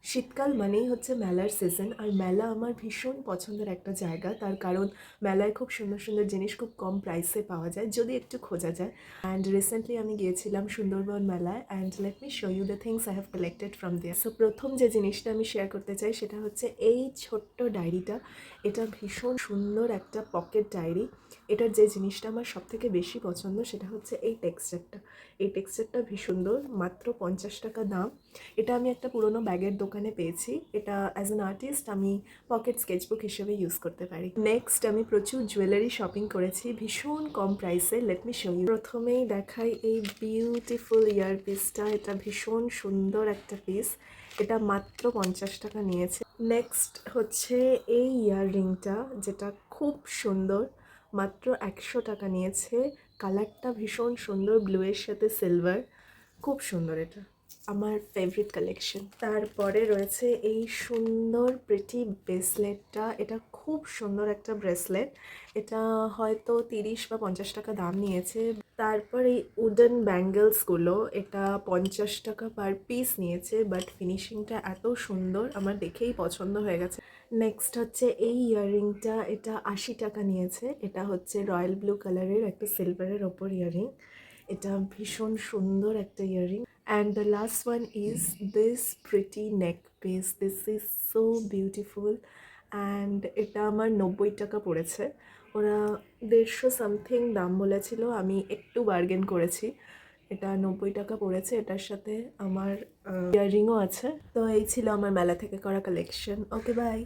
শীতকাল মানেই হচ্ছে মেলার সিজন, আর মেলা আমার ভীষণ পছন্দের একটা জায়গা। তার কারণ মেলায় খুব সুন্দর সুন্দর জিনিস খুব কম প্রাইসে পাওয়া যায় যদি একটু খোঁজা যায়। অ্যান্ড রিসেন্টলি আমি গিয়েছিলাম সুন্দরবন মেলায়, and let me show you the things I have collected from there. So প্রথম যে জিনিসটা আমি শেয়ার করতে চাই সেটা হচ্ছে এই ছোট্ট ডায়েরিটা। এটা ভীষণ সুন্দর একটা পকেট ডায়েরি। এটার যে জিনিসটা আমার সবথেকে বেশি পছন্দ সেটা হচ্ছে এই টেক্সচারটা। এই টেক্সচারটা ভীষণ সুন্দর, মাত্র 50 টাকা দাম। এটা আমি একটা পুরোনো ব্যাগের দোকানে পেয়েছি। এটা অ্যাজ অ্যান আর্টিস্ট আমি পকেট স্কেচবুক হিসেবে ইউজ করতে পারি। নেক্সট আমি প্রচুর জুয়েলারি শপিং করেছি ভীষণ কম প্রাইসে। Let me show you. প্রথমেই দেখাই এই বিউটিফুল ইয়ারপিসটা। এটা ভীষণ সুন্দর একটা পিস। এটা মাত্র 50 টাকা নিয়েছে। নেক্সট হচ্ছে এই ইয়াররিংটা, যেটা খুব সুন্দর, মাত্র 100 টাকা নিয়েছে। কালারটা ভীষণ সুন্দর, ব্লুয়ের সাথে সিলভার, খুব সুন্দর। এটা আমার ফেভারিট কালেকশন। তারপরে রয়েছে এই সুন্দর প্রিটি ব্রেসলেটটা। এটা খুব সুন্দর একটা ব্রেসলেট। এটা হয়তো 30 বা 50 টাকা দাম নিয়েছে। তারপর এই উডেন ব্যাঙ্গেলসগুলো, এটা 50 টাকা পার পিস নিয়েছে, বাট ফিনিশিংটা এত সুন্দর আমার দেখেই পছন্দ হয়ে গেছে। নেক্সট হচ্ছে এই ইয়াররিংটা। এটা 80 টাকা নিয়েছে। এটা হচ্ছে রয়্যাল ব্লু কালারের একটা সিলভারের ওপর ইয়াররিং। এটা ভীষণ সুন্দর একটা earring. And the last one is this pretty neck piece. This is so beautiful. And এটা আমার 90 টাকা পড়েছে। ওরা 150 সামথিং দাম বলেছিল, আমি একটু বার্গেন করেছি। এটা 90 টাকা পড়েছে। এটার সাথে আমার ইয়াররিংও আছে। তো এই ছিল আমার মেলা থেকে করা কালেকশন। Okay, by.